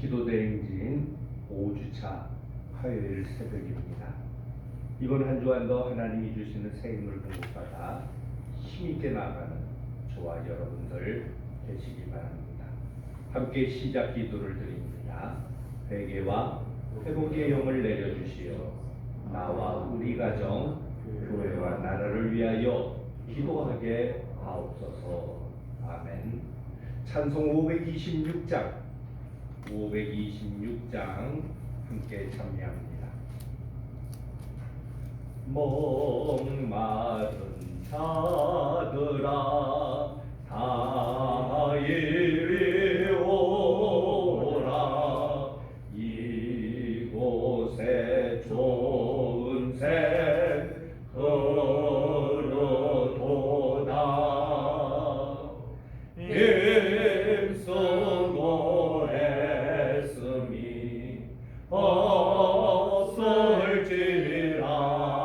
기도대행진 5주차 화요일 새벽입니다. 이번 한 주간도 하나님이 주시는 새 힘을 공급받아 힘있게 나아가는 저와 여러분들 되시기 바랍니다. 함께 시작 기도를 드립니다. 회개와 회복의 영을 내려주시어 나와 우리 가정, 교회와 나라를 위하여 기도하게 하옵소서. 아멘. 찬송 526장 함께 참여합니다. 목마른 자들아 다 이리 오라. 이곳에 좋은 샘 흐르도다. 힘쓰고 애쓰미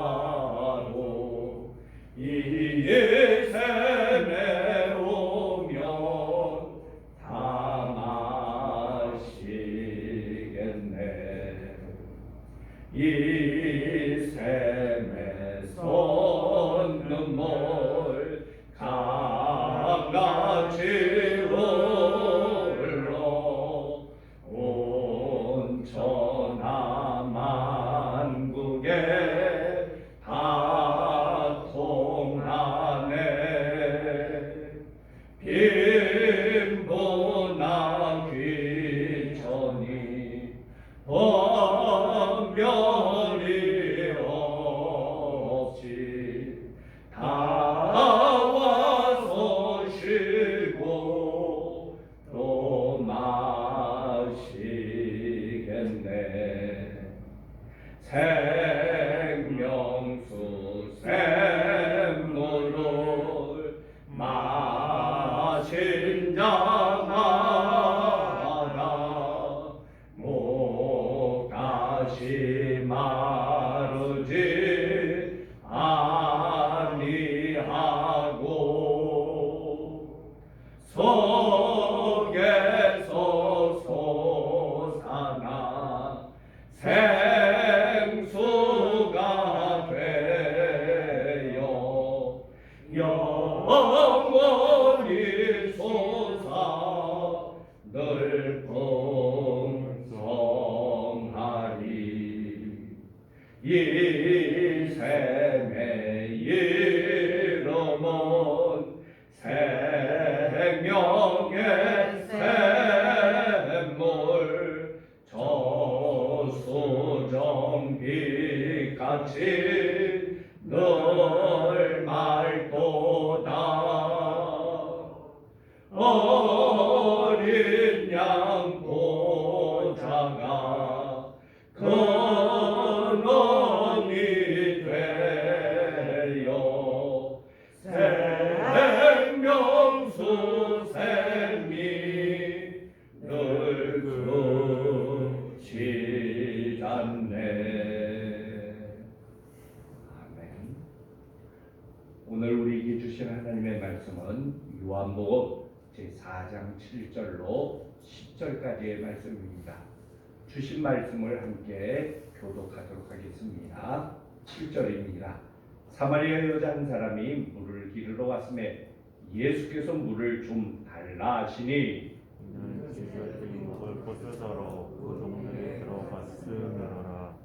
없을지라도 이 샘에 오면 다 마시겠네. 이 샘에서 눈물 강같이 흘러 온 천하만국에 다 통하네. 빈부나 귀천이 변별이 없이 다 와서 쉬고 또 마시겠네. 생명수 샘물을 마신 자마다 목다시 마르지 아니하고 속에서 솟아나 생수가 되어 영원히 솟아 늘 풍성하리. 이 샘의 이름은 생명의 샘물, 저수정빛같이 늘 맑도다. 어린 양 보자가 근원이 되어 생명수 샘이 늘 그치잖네. 아멘. 오늘 우리에게 주신 하나님의 말씀은 요한복음 제4장 7절로 10절까지의 말씀입니다. 주신 말씀을 함께 교독하도록 하겠습니다. 7절입니다. 사마리아 여자 한 사람이 물을 기르러 왔음에 예수께서 물을 좀 달라 하시니 이는 제자들이 먹을 것을 사러 그 동네에 들어갔으므로라.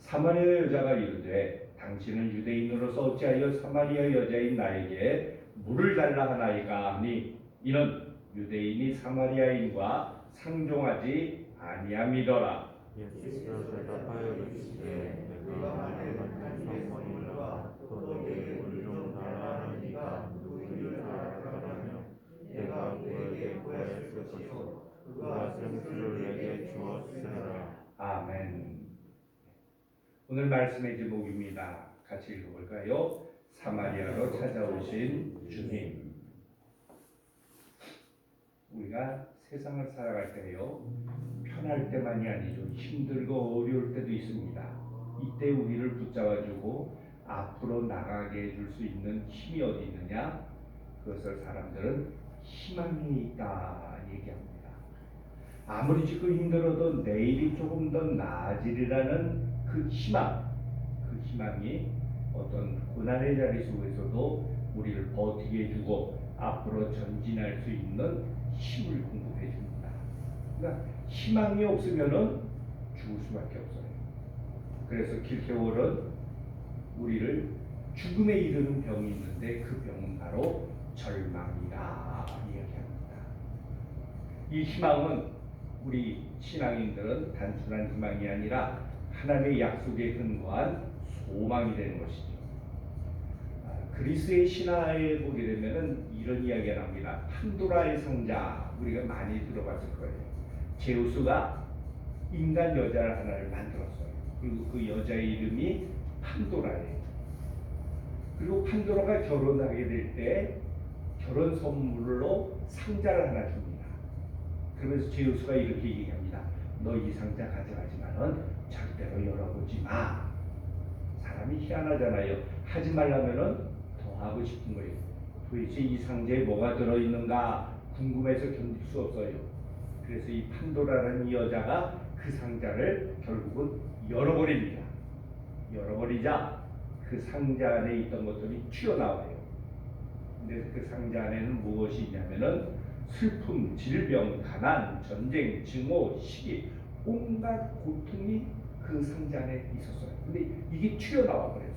사마리아 여자가 이르되 당신은 유대인으로서 어찌하여 사마리아 여자인 나에게 물을 달라 하나이까 하니 이는 유대인이 사마리아인과 상종하지 아니함이더라. 예수께서 대답하여 이르시되 내가 만난 성령과 너에게 물 좀 달라 하니까 누구를 알아가라며 내가 그에게 구했을 것이요 그가 생수를 내게 주었으리라. 아멘. 오늘 말씀의 제목입니다. 같이 읽어볼까요? 사마리아로 찾아오신 주님. 우리가 세상을 살아갈 때요, 편할 때만이 아니죠. 힘들고 어려울 때도 있습니다. 이때 우리를 붙잡아주고 앞으로 나가게 해줄 수 있는 힘이 어디 있느냐? 그것을 사람들은 희망이 있다 얘기합니다. 아무리 지금 힘들어도 내일이 조금 더 나아지리라는 그 희망이 어떤 고난의 자리 속에서도 우리를 버티게 해주고 앞으로 전진할 수 있는 힘을 공급해 줍니다. 그러니까 희망이 없으면은 죽을 수밖에 없어요. 그래서 킬케월은 우리를 죽음에 이르는 병이 있는데 그 병은 바로 절망이다 이야기합니다. 이 희망은 우리 신앙인들은 단순한 희망이 아니라 하나님의 약속에 근거한 소망이 되는 것이죠. 그리스의 신화에 보게 되면은 이런 이야기가 나옵니다. 판도라의 상자 우리가 많이 들어봤을 거예요. 제우스가 인간 여자 하나를 만들었어요. 그리고 그 여자의 이름이 판도라예요. 그리고 판도라가 결혼하게 될 때 결혼 선물로 상자를 하나 줍니다. 그러면서 제우스가 이렇게 얘기합니다. 너 이 상자 가져가지만은 절대로 열어보지 마. 사람이 희한하잖아요. 하지 말라면은 더 하고 싶은 거예요. 도대체 이 상자에 뭐가 들어있는가 궁금해서 견딜 수 없어요. 그래서 이 판도라라는 이 여자가 그 상자를 결국은 열어버립니다. 열어버리자 그 상자 안에 있던 것들이 튀어나와요. 근데 그 상자 안에는 무엇이 있냐면은 슬픔, 질병, 가난, 전쟁, 증오, 시기, 온갖 고통이 그 상자 안에 있었어요. 근데 이게 튀어나와 버렸어요.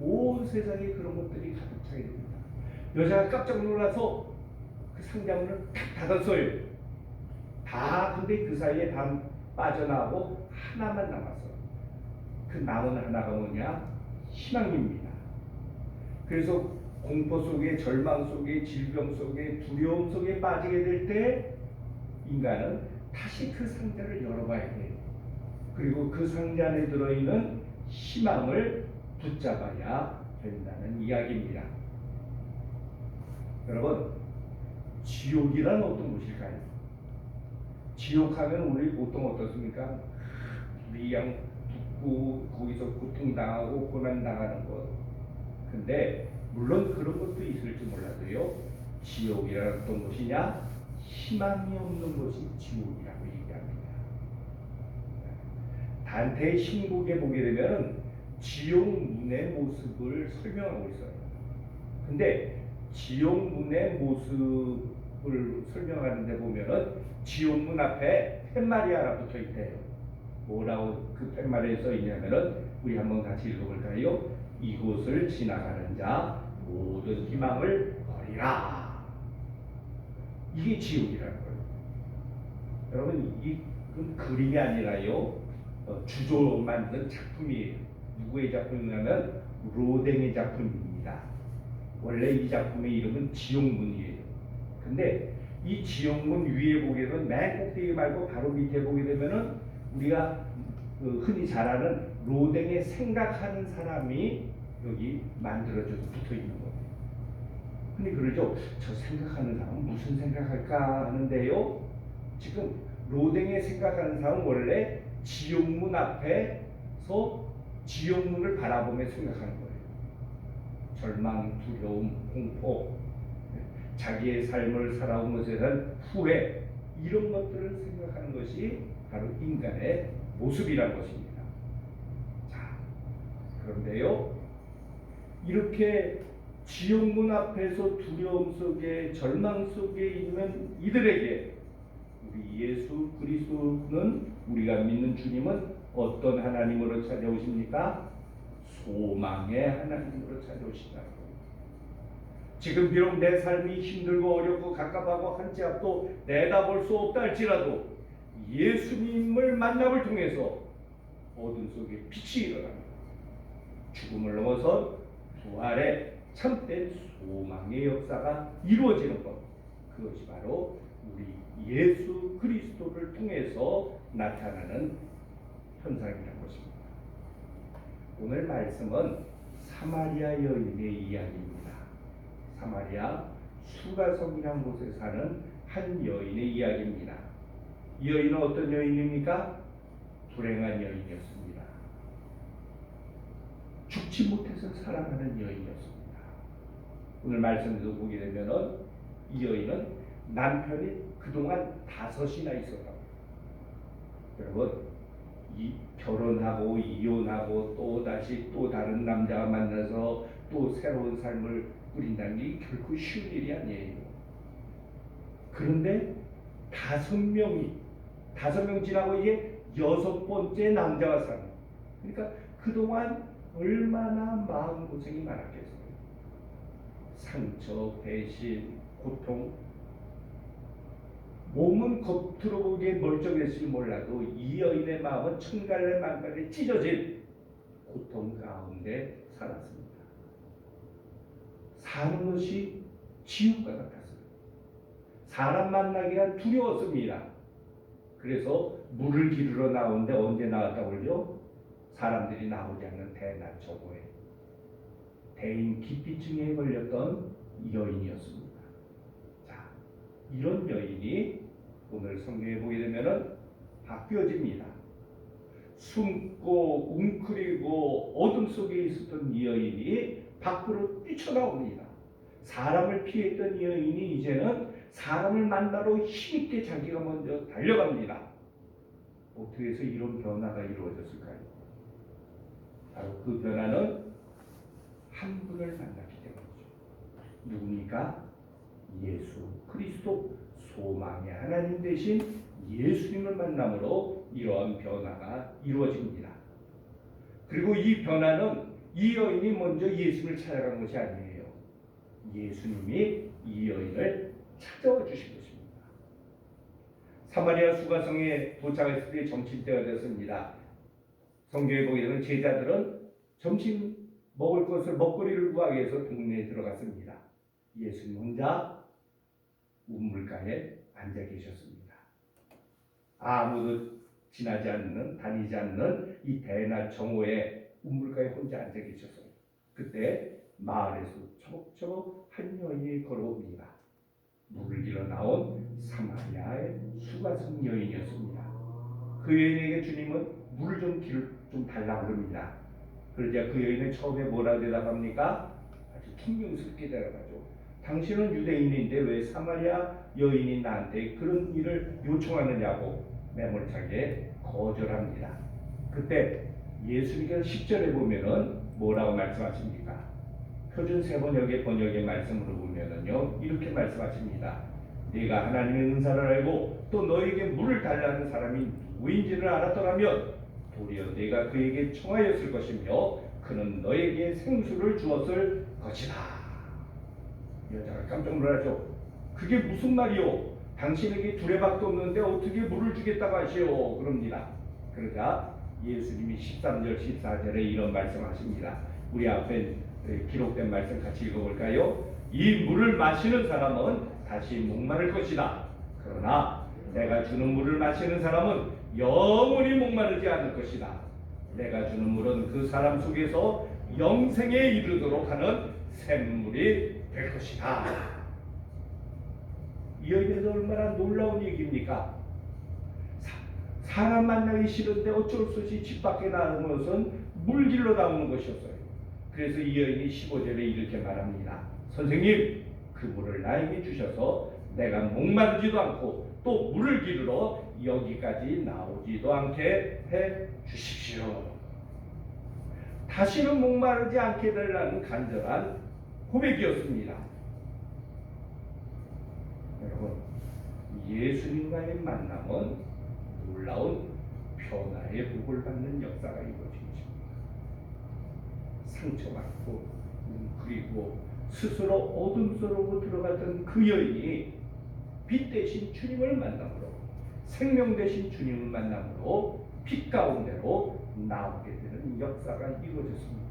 온 세상에 그런 것들이 가득 차게 됩니다. 여자가 깜짝 놀라서 그 상자 문을 탁 닫았어요. 다 근데 그 사이에 다 빠져나가고 하나만 남았어요. 그 남은 하나가 뭐냐? 희망입니다. 그래서 공포 속에, 절망 속에, 질병 속에, 두려움 속에 빠지게 될 때 인간은 다시 그 상자를 열어봐야 돼요. 그리고 그 상자 안에 들어있는 희망을 붙잡아야 된다는 이야기입니다. 여러분, 지옥이란 어떤 곳일까요? 지옥하면 우리 보통 어떻습니까? 그냥 죽고 거기서 고통당하고 고난당하는 것. 근데 물론 그런 것도 있을지 몰라도요. 지옥이란 어떤 곳이냐? 희망이 없는 것이 지옥이라고 얘기합니다. 단테의 신곡에 보게 되면 지옥문의 모습을 설명하고 있어요. 근데 지옥문의 모습을 설명하는데 보면은 지옥문 앞에 팻말이 하나 붙어 있대요. 뭐라고 그 팻말에 써 있냐면은 우리 한번 같이 읽어볼까요? 이곳을 지나가는 자 모든 희망을 버리라. 이게 지옥이라는 거예요. 여러분 이건 그림이 아니라요. 주조 만든 작품이에요. 누구의 작품이냐면 로댕의 작품입니다. 원래 이 작품의 이름은 지옥문이에요. 근데 이 지옥문 위에 보게 되면 맨 꼭대기 말고 바로 밑에 보게 되면은 우리가 흔히 잘 아는 로댕의 생각하는 사람이 여기 만들어져서 붙어 있는 거예요. 근데 그러죠. 저 생각하는 사람은 무슨 생각할까 하는데요. 지금 로댕의 생각하는 사람은 원래 지옥문 앞에서 지옥문을 바라보며 생각하는 거예요. 절망, 두려움, 공포, 자기의 삶을 살아온 것에 대한 후회, 이런 것들을 생각하는 것이 바로 인간의 모습이란 것입니다. 자, 그런데요, 이렇게 지옥문 앞에서 두려움 속에 절망 속에 있는 이들에게 우리 예수 그리스도는, 우리가 믿는 주님은 어떤 하나님으로 찾아오십니까? 소망의 하나님으로 찾아오신다고. 지금 비록 내 삶이 힘들고 어렵고 갑갑하고 한 치 앞도 내다볼 수 없다 할지라도 예수님을 만남을 통해서 어둠 속에 빛이 일어납니다. 죽음을 넘어선 부활의 참된 소망의 역사가 이루어지는 것, 그것이 바로 우리 예수 그리스도를 통해서 나타나는 현상이라는 것입니다. 오늘 말씀은 사마리아 여인의 이야기입니다. 사마리아 수가성이라는 곳에 사는 한 여인의 이야기입니다. 이 여인은 어떤 여인입니까? 불행한 여인이었습니다. 죽지 못해서 살아가는 여인이었습니다. 오늘 말씀에서 보게 되면은 이 여인은 남편이 그 그동안 5이나 있었다고. 여러분, 이 결혼하고 이혼하고 또 다시 또 다른 남자와 만나서 또 새로운 삶을 꾸린다는 게 결코 쉬운 일이 아니에요. 그런데 5명 지나고 이게 6번째 남자와 사는. 그러니까 그동안 얼마나 마음고생이 많았겠어요. 상처, 배신, 고통. 몸은 겉으로 보기에 멀쩡했을지 몰라도 이 여인의 마음은 천갈래 만갈래 찢어진 고통 가운데 살았습니다. 사는 것이 지옥과 같았어요. 사람 만나기가 두려웠습니다. 그래서 물을 기르러 나오는데 언제 나왔다고 그러죠? 사람들이 나오지 않는 대낮 저고에 대인 기피증에 걸렸던 여인이었습니다. 자, 이런 여인이 오늘 성경에 보게 되면은 바뀌어집니다. 숨고 웅크리고 어둠 속에 있었던 이 여인이 밖으로 뛰쳐나옵니다. 사람을 피했던 이 여인이 이제는 사람을 만나러 힘있게 자기가 먼저 달려갑니다. 어떻게 해서 이런 변화가 이루어졌을까요? 바로 그 변화는 한 분을 만났기 때문이죠. 누굽니까? 예수 그리스도, 소망의 하나님 대신 예수님을 만남으로 이러한 변화가 이루어집니다. 그리고 이 변화는 이 여인이 먼저 예수님을 찾아간 것이 아니에요. 예수님이 이 여인을 찾아와 주신 것입니다. 사마리아 수가성에 도착했을 때 점심때가 됐습니다. 성경에 보게 되면 제자들은 점심 먹을 것을 먹거리를 구하기 위해서 동네에 들어갔습니다. 예수님 혼자 우물가에 앉아 계셨습니다. 아무도 지나지 않는, 다니지 않는 이 대낮 정오에 우물가에 혼자 앉아 계셨어요. 그때 마을에서 초록초록 한 여인이 걸어옵니다. 물을 길어 나온 사마리아의 수가성 여인이었습니다. 그 여인에게 주님은 물을 좀 달라고 그럽니다. 그러자 그 여인은 처음에 뭐라고 대답합니까? 아주 퉁명스럽게 대답하죠. 당신은 유대인인데 왜 사마리아 여인이 나한테 그런 일을 요청하느냐고 매몰차게 거절합니다. 그때 예수님께서 10절에 보면은 뭐라고 말씀하십니까? 표준 세번역의 번역의 말씀으로 보면은요, 이렇게 말씀하십니다. 네가 하나님의 은사를 알고 또 너에게 물을 달라는 사람이 누구인지를 알았더라면 도리어 네가 그에게 청하였을 것이며 그는 너에게 생수를 주었을 것이다. 여자가 깜짝 놀라죠. 그게 무슨 말이요? 당신에게 두레박도 없는데 어떻게 물을 주겠다고 하시오? 그럽니다. 그러자 예수님이 13절 14절에 이런 말씀하십니다. 우리 앞에 기록된 말씀 같이 읽어볼까요? 이 물을 마시는 사람은 다시 목마를 것이다. 그러나 내가 주는 물을 마시는 사람은 영원히 목마르지 않을 것이다. 내가 주는 물은 그 사람 속에서 영생에 이르도록 하는 샘물이 될 것이다. 이 여인에서 얼마나 놀라운 얘기입니까? 사람 만나기 싫은데 어쩔 수 없이 집 밖에 나가는 것은 물길로 나오는 것이었어요. 그래서 이 여인이 15절에 이렇게 말합니다. 선생님, 그 물을 나에게 주셔서 내가 목마르지도 않고 또 물을 기르러 여기까지 나오지도 않게 해 주십시오. 다시는 목마르지 않게 되라는 간절한 고백이었습니다. 여러분, 예수님과의 만남은 놀라운 변화의 복을 받는 역사가 이루어진 것입니다. 상처받고 그리고 스스로 어둠 속으로 들어갔던 그 여인이 빛 대신 주님을 만남으로, 생명 대신 주님을 만남으로 빛 가운데로 나오게 되는 역사가 이루어졌습니다.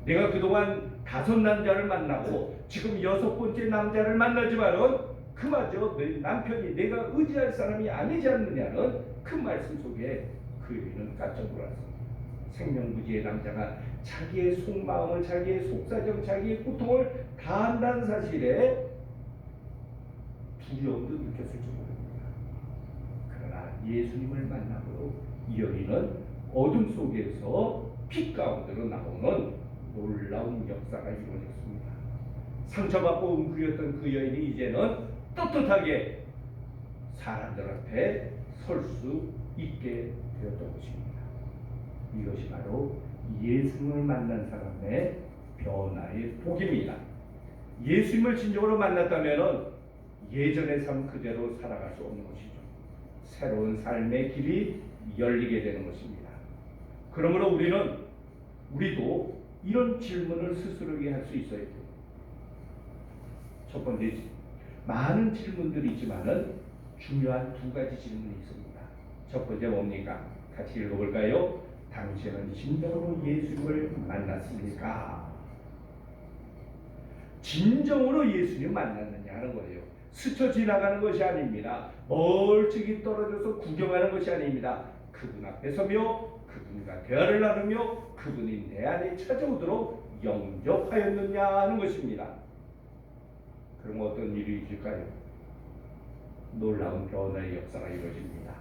내가 그동안 5 남자를 만나고 지금 6번째 남자를 만나지만은 그마저 내 남편이 내가 의지할 사람이 아니지 않느냐는 그 말씀 속에 그 여인은 깜짝 놀랐습니다. 생명부지의 남자가 자기의 속마음을, 자기의 속사정, 자기의 고통을 다 한다는 사실에 두려움도 느꼈을지 모릅니다. 그러나 예수님을 만남으로 이 여인은 어둠 속에서 빛 가운데로 나오는 놀라운 역사가 이루어졌습니다. 상처받고 웅크렸던 그 여인이 이제는 떳떳하게 사람들 앞에 설 수 있게 되었던 것입니다. 이것이 바로 예수님을 만난 사람의 변화의 복입니다. 예수님을 진정으로 만났다면 예전의 삶 그대로 살아갈 수 없는 것이죠. 새로운 삶의 길이 열리게 되는 것입니다. 그러므로 우리도 이런 질문을 스스로에게 할 수 있어야 돼요. 첫 번째, 많은 질문들이 있지만은 중요한 두 가지 질문이 있습니다. 첫 번째 뭡니까? 같이 읽어볼까요? 당신은 진정으로 예수님을 만났습니까? 진정으로 예수님 만났느냐 하는 거예요. 스쳐 지나가는 것이 아닙니다. 멀찍이 떨어져서 구경하는 것이 아닙니다. 그분 앞에 서며 그분과 대화를 나누며 그분이 내 안에 찾아오도록 영접하였느냐 하는 것입니다. 그럼 어떤 일이 있을까요? 놀라운 변화의 역사가 이루어집니다.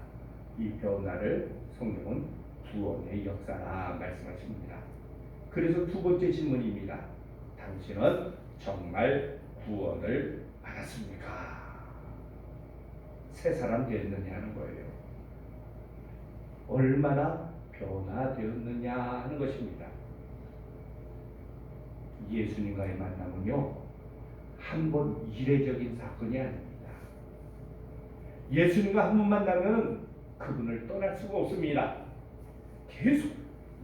이 변화를 성경은 구원의 역사라 말씀하십니다. 그래서 두 번째 질문입니다. 당신은 정말 구원을 받았습니까? 새 사람 되었느냐 하는 거예요. 얼마나 변화되었느냐 하는 것입니다. 예수님과의 만남은요, 한 번 이례적인 사건이 아닙니다. 예수님과 한 번 만나면 그분을 떠날 수가 없습니다. 계속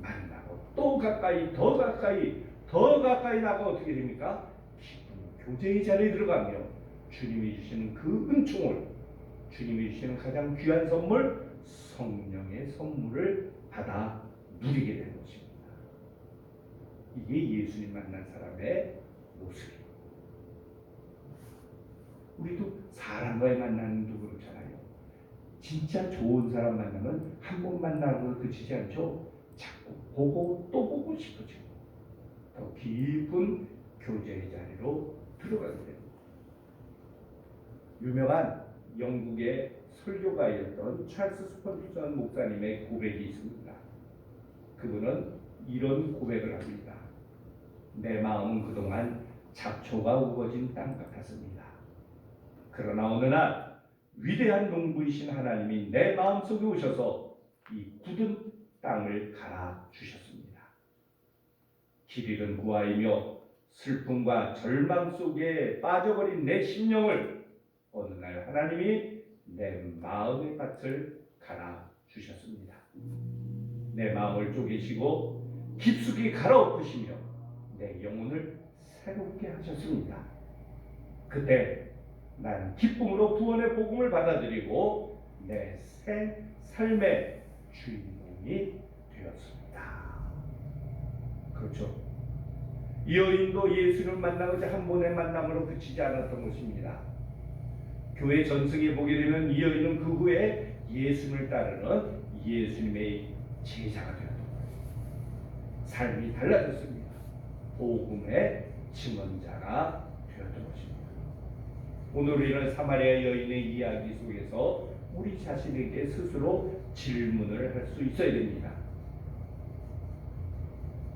만나고 또 가까이 더 가까이 나가 어떻게 됩니까? 깊은 교제의 자리에 들어가며 주님이 주시는 그 은총을, 주님이 주시는 가장 귀한 선물, 성령의 선물을 받아 누리게 되는 것입니다. 이게 예수님 만난 사람의 모습입니다. 우리도 사람과의 만남도 그렇잖아요. 진짜 좋은 사람 만나면 한 번 만나고 그치지 않죠. 자꾸 보고 또 보고 싶어지고 더 깊은 교제의 자리로 들어가게 됩니다. 유명한 영국의 설교가였던 찰스 스펀전 목사님의 고백이 있습니다. 그분은 이런 고백을 합니다. 내 마음은 그동안 잡초가 우거진 땅 같았습니다. 그러나 어느 날 위대한 농부이신 하나님이 내 마음속에 오셔서 이 굳은 땅을 갈아 주셨습니다. 길 잃은 구하이며 슬픔과 절망 속에 빠져버린 내 심령을 어느 날 하나님이 내 마음의 밭을 갈아 주셨습니다. 내 마음을 쪼개시고 깊숙이 갈아엎으시며 내 영혼을 새롭게 하셨습니다. 그때 난 기쁨으로 구원의 복음을 받아들이고 내 새 삶의 주인공이 되었습니다. 그렇죠. 이 여인도 예수를 만나고자 한 번의 만남으로 그치지 않았던 것입니다. 교회 전승에 보게 되면 이 여인은 그 후에 예수님을 따르는 예수님의 제자가 되었던 거예요. 삶이 달라졌습니다. 복음의 증언자가 되었던 것입니다. 오늘 우리는 사마리아 여인의 이야기 속에서 우리 자신에게 스스로 질문을 할 수 있어야 됩니다.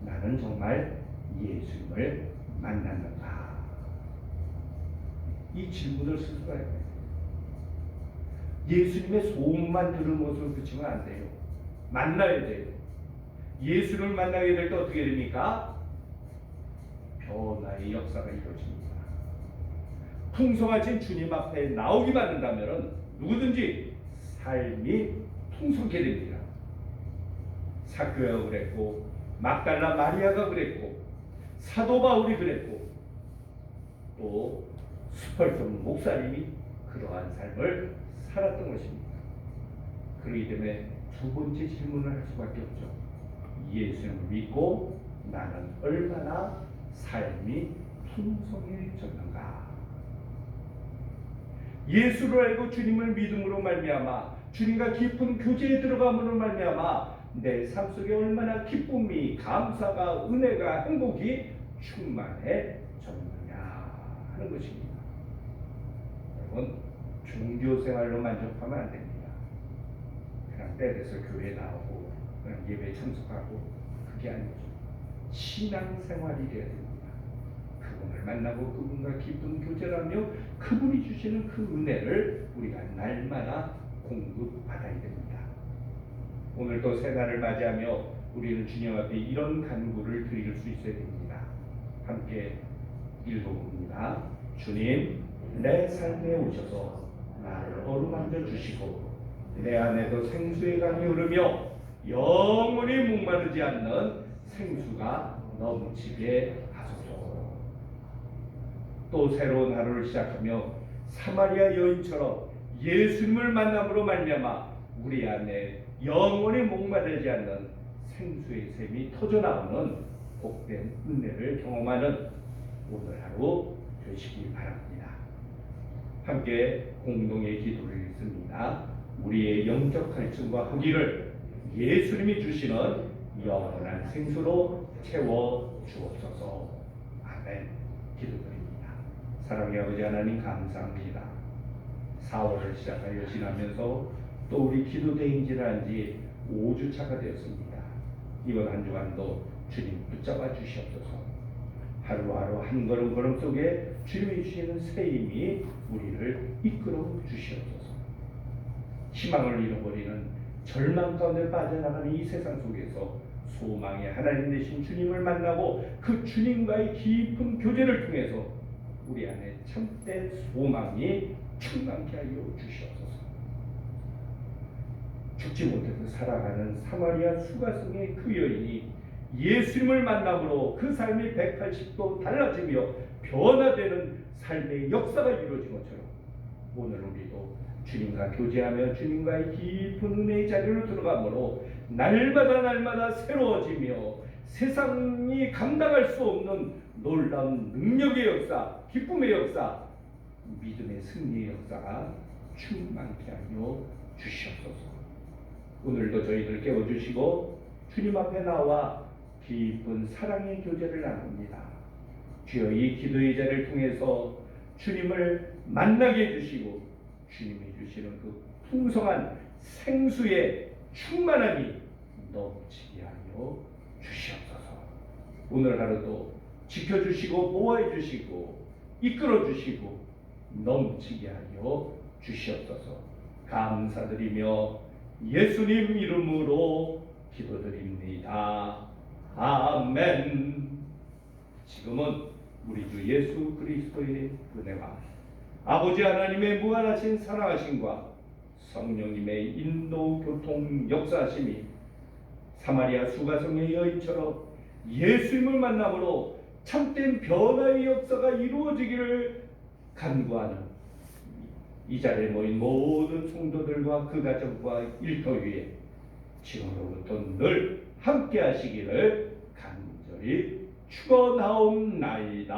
나는 정말 예수님을 만났는가? 이 질문을 스스로 해야 돼요. 예수님의 소문만 들은 것으로 그치면 안 돼요. 만나야 돼요. 예수를 만나게 될 때 어떻게 됩니까? 변화의 역사가 이루어집니다. 풍성하신 주님 앞에 나오기만 한다면 누구든지 삶이 풍성하게 됩니다. 삭개오가 그랬고 막달라 마리아가 그랬고 사도 바울이 그랬고 또 스펄전 목사님이 그러한 삶을 살았던 것입니다. 그렇기 때문에 두 번째 질문을 할 수밖에 없죠. 예수님을 믿고 나는 얼마나 삶이 풍성해졌는가? 예수를 알고 주님을 믿음으로 말미암아 주님과 깊은 교제에 들어감으로 말미암아 내 삶 속에 얼마나 기쁨이, 감사가, 은혜가, 행복이 충만해졌느냐 하는 것입니다. 여러분, 종교 생활로 만족하면 안 됩니다. 그냥 때 돼서 교회 나오고 그냥 예배 참석하고 그게 아니죠. 신앙 생활이 되어야 됩니다. 그분을 만나고 그분과 깊은 교제를 하며 그분이 주시는 그 은혜를 우리가 날마다 공급받아야 됩니다. 오늘 또 새날을 맞이하며 우리는 주님 앞에 이런 간구를 드릴 수 있어야 됩니다. 함께 읽어봅니다. 주님, 내 삶에 오셔서 나를 어루만져 주시고 내 안에도 생수의 강이 흐르며 영원히 목마르지 않는 생수가 넘치게 하소서. 또 새로운 하루를 시작하며 사마리아 여인처럼 예수님을 만남으로 말미암아 우리 안에 영원히 목마르지 않는 생수의 샘이 터져나오는 복된 은혜를 경험하는 오늘 하루 되시기 바랍니다. 함께 공동의 기도를 읽습니다. 우리의 영적 갈증과 허기를 예수님이 주시는 영원한 생수로 채워 주옵소서. 아멘. 기도드립니다. 사랑의 아버지 하나님 감사합니다. 4월을 시작하여 지나면서 또 우리 기도 대행진을 한 지 5주차가 되었습니다. 이번 한 주간도 주님 붙잡아 주시옵소서. 하루하루 한 걸음 속에 주님이 주시는 새 힘이 우리를 이끌어 주시옵소서. 희망을 잃어버리는 절망 가운데 빠져나가는 이 세상 속에서 소망의 하나님 되신 주님을 만나고 그 주님과의 깊은 교제를 통해서 우리 안에 참된 소망이 충만케 하여 주시옵소서. 죽지 못해서 살아가는 사마리아 수가성의 그 여인이 예수님을 만남으로 그 삶이 180도 달라지며 변화되는 삶의 역사가 이루어진 것처럼 오늘 우리도 주님과 교제하며 주님과의 깊은 은혜의 자리로 들어가므로 날마다 새로워지며 세상이 감당할 수 없는 놀라운 능력의 역사, 기쁨의 역사, 믿음의 승리의 역사가 충만케 하여 주시옵소서. 오늘도 저희들 깨워주시고 주님 앞에 나와 깊은 사랑의 교제를 나눕니다. 주여, 이 기도의 자리를 통해서 주님을 만나게 해주시고 주님이 주시는 그 풍성한 생수의 충만함이 넘치게 하여 주시옵소서. 오늘 하루도 지켜주시고 보호해 주시고 이끌어 주시고 넘치게 하여 주시옵소서. 감사드리며 예수님 이름으로 기도드립니다. 아멘. 지금은 우리 주 예수 그리스도의 은혜와 아버지 하나님의 무한하신 사랑하심과 성령님의 인도 교통 역사하심이 사마리아 수가성의 여인처럼 예수님을 만남으로 참된 변화의 역사가 이루어지기를 간구하는 이 자리에 모인 모든 성도들과 그 가정과 일터 위에 지금으로부터 늘 함께 하시기를 간절히 축원하옵나이다.